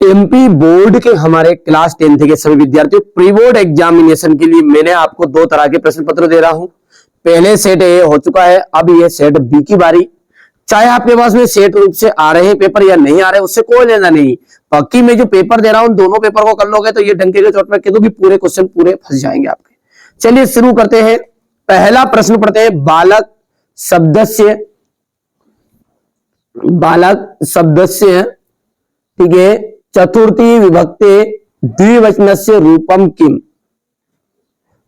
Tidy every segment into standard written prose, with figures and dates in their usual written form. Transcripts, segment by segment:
MP board के हमारे class 10th के सभी विद्यार्थियों, प्री बोर्ड एग्जामिनेशन के लिए मैंने आपको दो तरह के प्रश्न पत्र दे रहा हूं। पहले सेट ए हो चुका है, अब ये सेट बी की बारी। चाहे आपके पास में सेट रूप से आ रहे हैं पेपर या नहीं आ रहे, उससे कोई लेना नहीं। बाकी मैं जो पेपर दे रहा हूं, दोनों पेपर को कर लोगे तो ये डंके के चोट पर कह दो कि पूरे क्वेश्चन पूरे फंस जाएंगे आपके। चलिए शुरू करते हैं। पहला प्रश्न पढ़ते हैं। बालक शब्दस्य ठीक है, चतुर्थी विभक्ते द्विवचनस्य रूपम किम।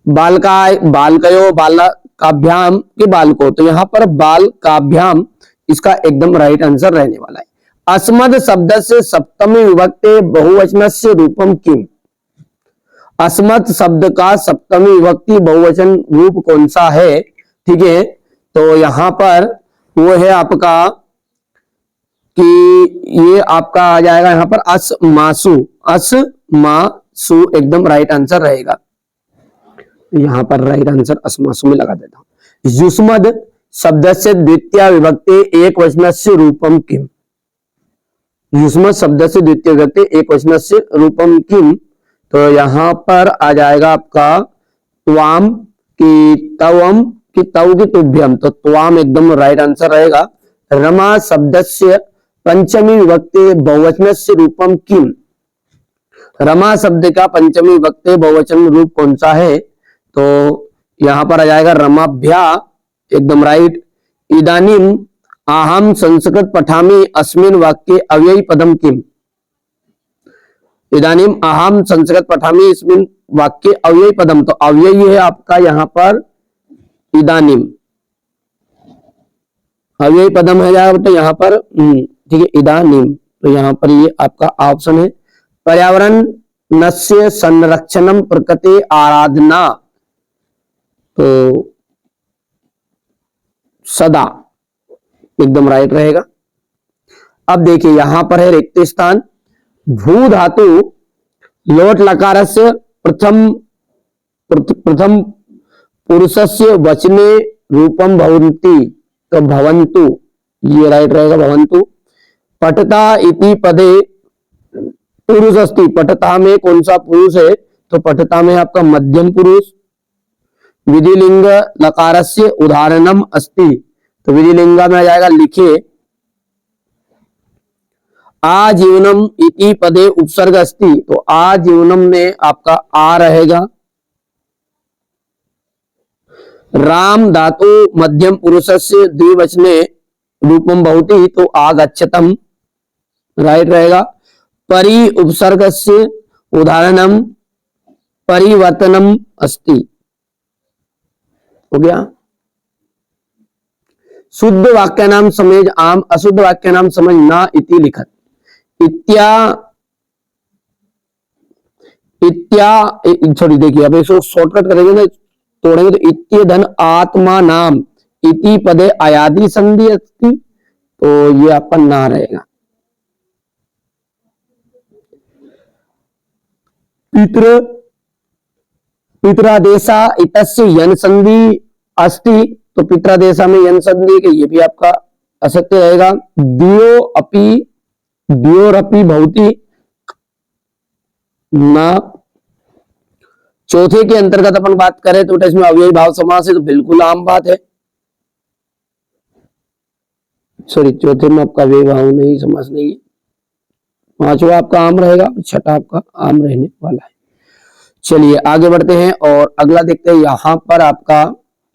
बालकयो बालकाभ्याम के बालको, तो यहां पर बालकाभ्याम इसका एकदम राइट आंसर रहने वाला है। अस्मद शब्द से सप्तमी विभक्ते बहुवचनस्य रूपम किम। अस्मद शब्द का सप्तमी विभक्ति बहुवचन रूप कौन सा है? ठीक है, तो यहां पर वो है आपका कि ये आपका आ जाएगा यहां पर अस्मासु। अस्मासु एकदम राइट आंसर रहेगा। यहां पर राइट आंसर अस्मासु में लगा देता हूं। युष्मद शब्द से द्वितीय विभक्ति एक वचनस्य रूपम किम। युष्मद शब्द से द्वितीय विभक्ति एक वचनस्य रूपम किम, तो यहां पर आ जाएगा आपका त्वाम की तवम की तव की तुभ्यम, तो त्वाम एकदम राइट आंसर रहेगा। रमा शब्द से पंचमी विभक्ति बहुवचनस्य रूपम किम। रमा शब्द का पंचमी विभक्ति बहुवचन रूप कौन सा है? तो यहां पर आ जाएगा रमाभ्या, एकदम राइट। इदानीम अहम संस्कृत पठामि अस्मिन् वाक्ये अव्ययी पदम किम। इदानीम अहम संस्कृत पठामि अस्मिन् वाक्ये अव्ययी पदम, तो अव्ययी है आपका यहां पर इदानीम। अव्ययी पदम है जाएगा तो यहां पर ठीक है इदानीम, तो यहां पर ये आपका ऑप्शन है। पर्यावरण नस्य संरक्षणम प्रकृति आराधना, तो सदा एकदम राइट रहेगा। अब देखिए यहां पर है रिक्त स्थान। भू धातु लोट लकारस्य प्रथम पुरुषस्य वचने रूपम भवन्ति, तो भवन्तु ये राइट रहेगा भवन्तु। पठता इति पदे पुरुष अस्ति, पठता में कौन सा पुरुष है? तो पठता में आपका मध्यम पुरुष। विधिलिंग लकारस्य उदाहरणम अस्ति, तो विधिलिंगा में आ जाएगा लिखे। आजीवनम इति पदे उपसर्ग अस्ति, तो आजीवनम में आपका आ रहेगा। राम धातु मध्यम पुरुषस्य द्विवचने रूपम भवति, तो आगच्छतम राइट रहेगा। परि उपसर्गस्य उदाहरणम परिवर्तनम अस्ति, हो गया। शुद्ध वाक्य नाम समझ आम, अशुद्ध वाक्य नाम समझ ना इति लिखत। सॉरी देखिए, अब इसको शॉर्टकट करेंगे ना, तोड़ेंगे तो इत्य धन आत्मा नाम इति पदे आयादी संधि अस्ति, तो ये आपका ना रहेगा। पितरादेशा इतस्य यन संधि अस्ति, तो पितरादेशा में यन संधि के ये भी आपका असत्य रहेगा। द्योरपि भवति ना। चौथे के अंतर्गत अपन बात करें तो इसमें अव्ययी भाव समास है, तो बिल्कुल आम बात है। सॉरी, चौथे में आपका अव्ययी भाव नहीं, समास नहीं है। पांचवा आपका आम रहेगा, छठा आपका आम रहने वाला है। चलिए आगे बढ़ते हैं और अगला देखते हैं। यहां पर आपका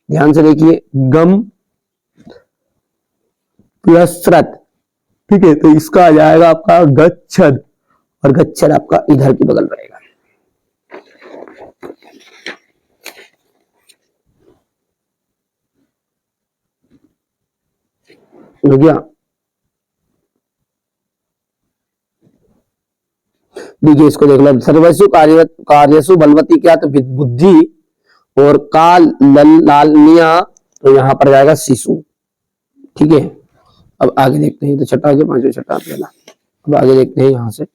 ध्यान से देखिए, गम प्लस रत, ठीक है, तो इसका आ जाएगा आपका गच्छद, और गच्छद आपका इधर की बगल रहेगा। हो गया। देखिए इसको देख लो। सर्वस्व कार्यसु बलवती क्या, तो बुद्धि, और काल लालनिया, तो यहां पर जाएगा शिशु। ठीक है, अब आगे देखते हैं। तो छठा हो गया, पांचवा छठा पहला। अब आगे देखते हैं यहां से।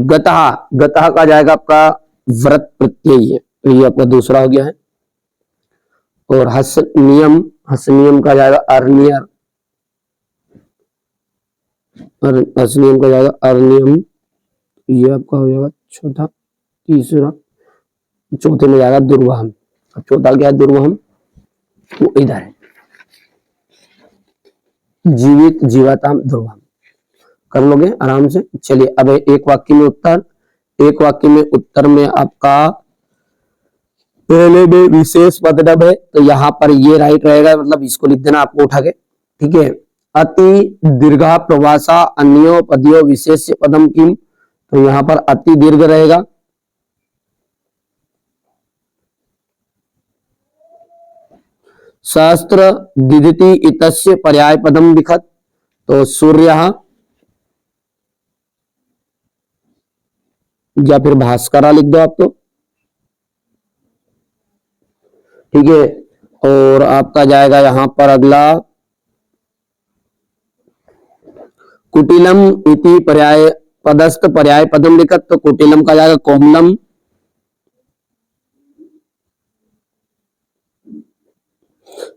गतः का जाएगा आपका व्रत प्रत्यय है, तो ये आपका दूसरा हो गया है। और हस नियम हसनियम का जाएगा अर्नियर, और हसनियम का जाएगा अर्नियम, ये आपका हो जाएगा चौथा। तीसरा, चौथे में जाएगा दुर्वाहम। अब चौथा क्या है दुर्वाहम, वो इधर है, जीवित, जीवाताम, दुर्वाहम। कर लोगे आराम से। चलिए अब एक वाक्य में उत्तर, एक वाक्य में उत्तर में आपका पहले में विशेष पदनाम है, तो यहाँ पर ये राइट रहेगा, मतलब इसको लिख देना आपको उठा के, ठीक है। अति दीर्घा प्रवासा अन्यो पदयो विशेष पदम किम, तो यहाँ पर अति दीर्घ रहेगा। सहस्त्र दिदति इतस्य पर्याय पदम लिखत, तो सूर्य या फिर भास्करा लिख दो आप, तो ठीक है। और आपका जाएगा यहां पर अगला, कुटिलम इति पर्याय पदस्थ पर्याय पदम लिखत, तो कुटिलम का जाएगा कोमलम।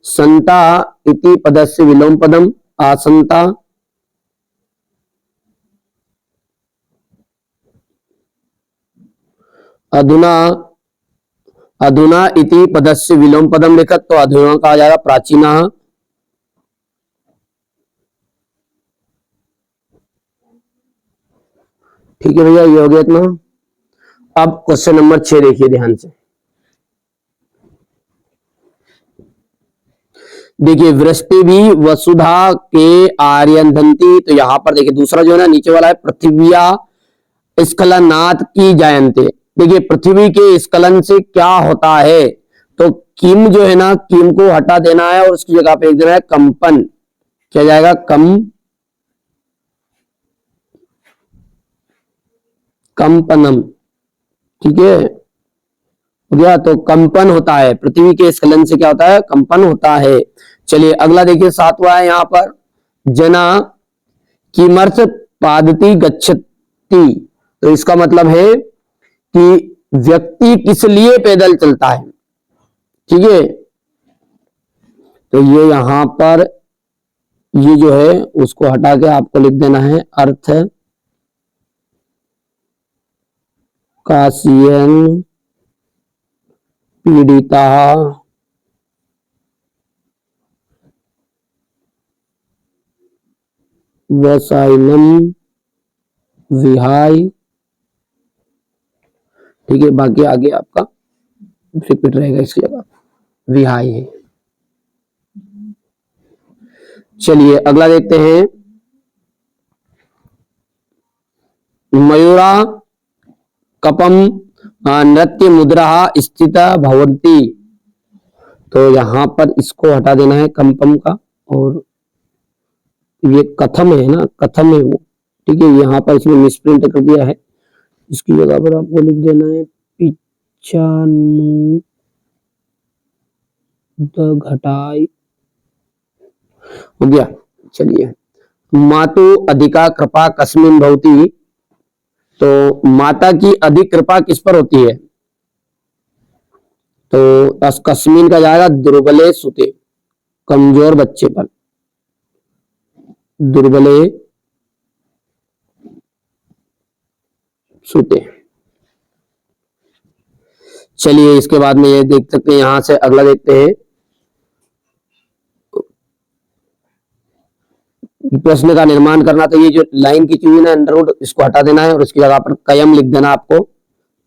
संता इति पदस्य विलोम पदम आसंता। अधुना, अधुना इति पदस्य विलोम पदम लिखत, तो अधुना का आ जाएगा प्राचीना। ठीक है भैया, ये हो गया इतना। अब क्वेश्चन नंबर 6 देखिए ध्यान से। देखिए वृष्टि भी वसुधा के आर्यधंती, तो यहां पर देखिए दूसरा जो है ना नीचे वाला है, पृथ्विया स्खलनात् की जायन्ते। देखिए पृथ्वी के स्खलन से क्या होता है, तो किम जो है ना, किम को हटा देना है और उसकी जगह पे एक देना है कंपन। क्या जाएगा, कंपनम, ठीक है हो गया। तो कंपन होता है, पृथ्वी के स्खलन से क्या होता है, कंपन होता है। चलिए अगला देखिए सातवां है यहाँ पर, जना किमर्थ पादति गच्छति, तो इसका मतलब है कि व्यक्ति किस लिए पैदल चलता है, ठीक है। तो ये यहां पर ये जो है उसको हटा के आपको लिख देना है अर्थ काशियन पीड़िता वसाइनम विहाय, ठीक है। बाकी आगे आपका रिपीट रहेगा इसकी जगह, विहाय है। चलिए अगला देखते हैं, मयूरा कपम नृत्य मुद्रा स्थित भवंती, तो यहां पर इसको हटा देना है कंपम का, और ये कथम है ना, कथम है वो, ठीक है। यहाँ पर इसमें मिसप्रिंट कर दिया है, इसकी जगह पर आपको लिख देना है पिचानु द घटाई, हो गया। चलिए मातु अधिका कृपा कस्मिन भवती, तो माता की अधिक कृपा किस पर होती है, तो कस्मिन का जाएगा दुर्बले सुते, कमजोर बच्चे पर, दुर्बले सुते। चलिए इसके बाद में ये देख सकते हैं, यहां से अगला देखते हैं, प्रश्न का निर्माण करना, तो ये जो लाइन की चीज है अंडरवुड, इसको हटा देना है और उसकी जगह पर कयम लिख देना आपको,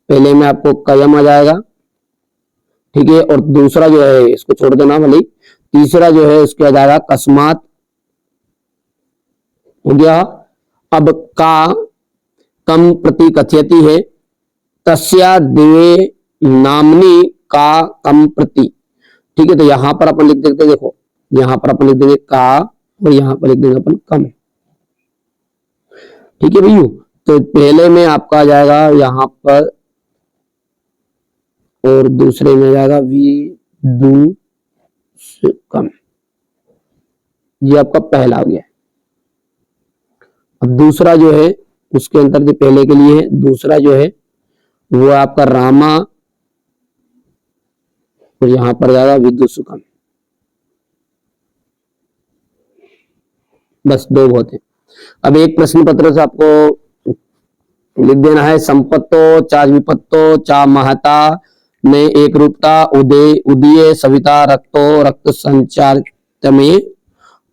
पहले में आपको कयम आ जाएगा, ठीक है। और दूसरा जो है इसको छोड़ देना भले, तीसरा जो है उसके आ जाएगा कस्मात, हो गया। अब का कम प्रति कथयति है, तस्या दिवे नामनी का कम प्रति, ठीक है। तो यहां पर अपन लिख देते, देखो यहां पर अपन लिख देंगे का, और यहां पर लिख देंगे अपन कम, ठीक है भैया। तो पहले में आपका आ जाएगा यहां पर, और दूसरे में जाएगा विदु से कम, ये आपका पहला हो गया। अब दूसरा जो है उसके अंतर जो पहले के लिए है, दूसरा जो है वो आपका रामा, और यहां पर जाएगा विदु सुकम, बस 2 बहुत है। अब एक प्रश्न पत्र से आपको लिख देना है, संपत्तो चा विपत्तो चा महता में एक रूपता उदय सविता रक्तो रक्त संचार में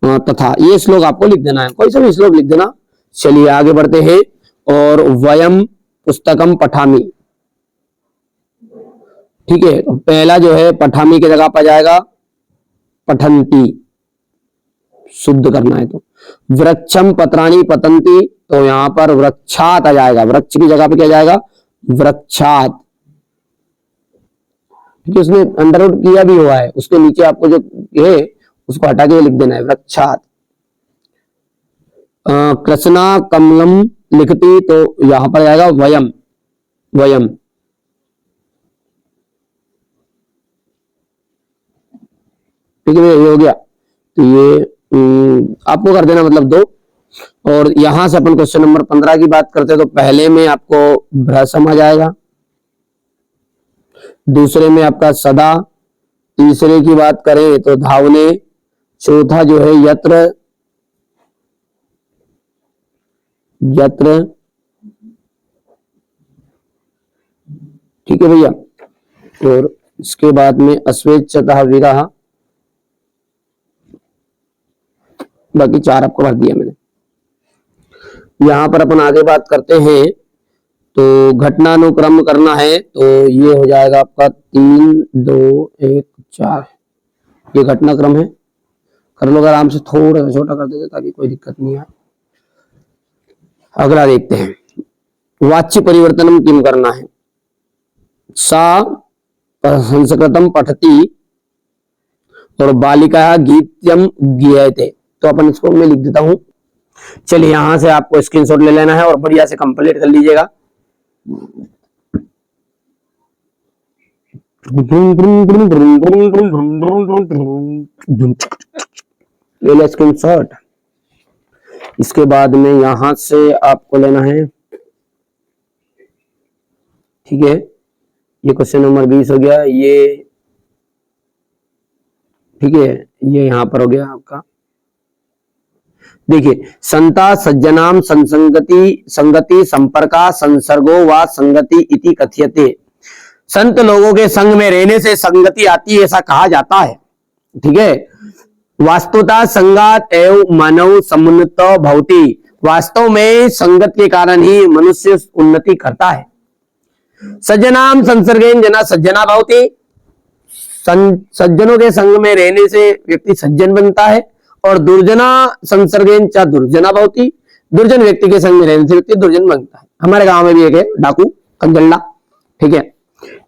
तथा, ये श्लोक आपको लिख देना है, कोई सा भी श्लोक लिख देना। चलिए आगे बढ़ते हैं। और वयम पुस्तकम पठामी, ठीक है, तो पहला जो है पठामी की जगह पर जाएगा पठंती, शुद्ध करना है। तो वृक्षम पत्राणी पतंती, तो यहां पर वृक्षात आ जाएगा, वृक्ष की जगह पे क्या जाएगा, वृक्षात। क्योंकि उसने अंडरवुड किया भी हुआ है, उसके नीचे आपको जो है उसको हटा के लिख देना है, वृक्षात। कृष्णा कमलम लिखती, तो यहां पर आएगा वयम, वयम। ठीक है, ये हो गया। तो ये आपको कर देना मतलब 2। और यहां से अपन क्वेश्चन नंबर 15 की बात करते हैं, तो पहले में आपको भ्रसम आ जाएगा, दूसरे में आपका सदा, तीसरे की बात करें तो धावने, चौथा जो है यत्र, यत्र, ठीक है भैया। और इसके बाद में अस्वेच्छतः विरह, बाकी 4 आपको भर दिया मैंने। यहां पर अपन आगे बात करते हैं, तो घटनानुक्रम करना है, तो ये हो जाएगा आपका 3 2 1 4, ये घटनाक्रम है। कर लो आराम से, थोड़ा सा छोटा कर देते ताकि कोई दिक्कत नहीं आए। अगला देखते हैं, वाच्य परिवर्तनम किम करना है। सा संस्कृतम पठती और बालिका गीत्यम गीयते, तो अपन इसको मैं लिख देता हूं। चलिए यहां से आपको स्क्रीनशॉट ले लेना है और बढ़िया से कंप्लीट कर लीजिएगा। ले लो स्क्रीनशॉट। इसके बाद में यहां से आपको लेना है, ठीक है, ये क्वेश्चन नंबर 20 हो गया, ये ठीक है, ये यहां पर हो गया आपका। देखिए, संता सज्जनाम संसंगति संगति संपर्का संसर्गो व संगति इति कथ्यते। संत लोगों के संग में रहने से संगति आती है, ऐसा कहा जाता है। ठीक है, वास्तुता संगात एवं मानव समुन्नत भवति, वास्तव में संगत के कारण ही मनुष्य उन्नति करता है। सज्जनाम संसर्गेन जना सज्जना भवति, सज्जनों के संग में रहने से व्यक्ति सज्जन बनता है। और दुर्जना संसर्गेन चा दुर्जना भवति, दुर्जन व्यक्ति के संग में रहने से व्यक्ति दुर्जन बनता है। हमारे गांव में भी एक है डाकू कंजल्ला, ठीक है।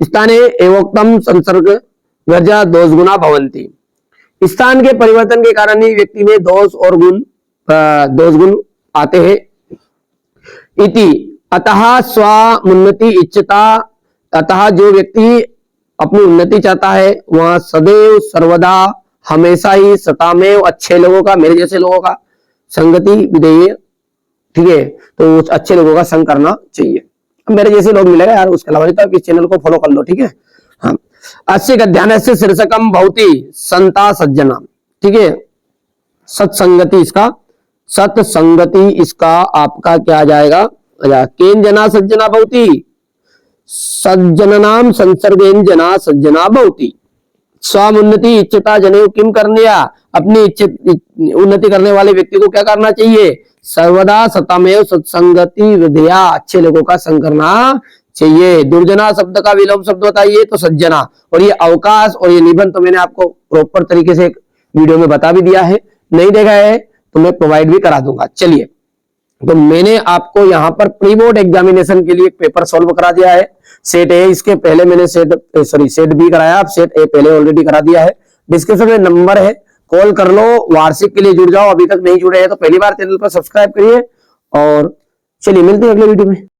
स्थाने एवोक्तम संसर्ग वर्जा दोष गुना भवंती, स्थान के परिवर्तन के कारण ही व्यक्ति में दोष गुण आते हैं। इति अतः स्वामुन्नति इच्छता, अतः जो व्यक्ति अपनी उन्नति चाहता है वह सदैव सर्वदा हमेशा ही सतामेव अच्छे लोगों का, मेरे जैसे लोगों का संगति विधेय, ठीक है, तो उस अच्छे लोगों का संग करना चाहिए। मेरे जैसे लोग मिलेगा यार, उसके अलावा तो इस चैनल को फॉलो कर लो, ठीक है। हाँ, अस्य गद्यान से शीर्षकम भवति संता सज्जना, ठीक है, सत्संगति, इसका सत्संगति इसका आपका क्या आ जाएगा, केन जना सज्जना भवति, सज्जनानाम संसर्गेन जना सज्जना भवति। स्वामुन्नति इच्छता जनेऊ किम करनिया, अपनी उन्नति करने वाले व्यक्ति को क्या करना चाहिए, सर्वदा सतामेव सत्संगति विधेया, अच्छे लोगों का संग करना चाहिए। दुर्जना शब्द का विलोम शब्द बताइए तो सज्जना, और ये अवकाश और ये निबंध तो मैंने आपको प्रॉपर तरीके से एक वीडियो में बता भी दिया है, नहीं देखा है तो मैं प्रोवाइड भी करा दूंगा। चलिए, तो मैंने आपको यहाँ पर प्री बोर्ड एग्जामिनेशन के लिए एक पेपर सॉल्व करा दिया है। सेट ए, इसके पहले मैंने सेट बी कराया, अब सेट ए पहले ऑलरेडी करा दिया है। डिस्क्रिप्शन में नंबर है, कॉल कर लो, वार्षिक के लिए जुड़ जाओ। अभी तक नहीं जुड़े हैं तो पहली बार चैनल पर सब्सक्राइब करिए। और चलिए मिलते हैं अगले वीडियो में।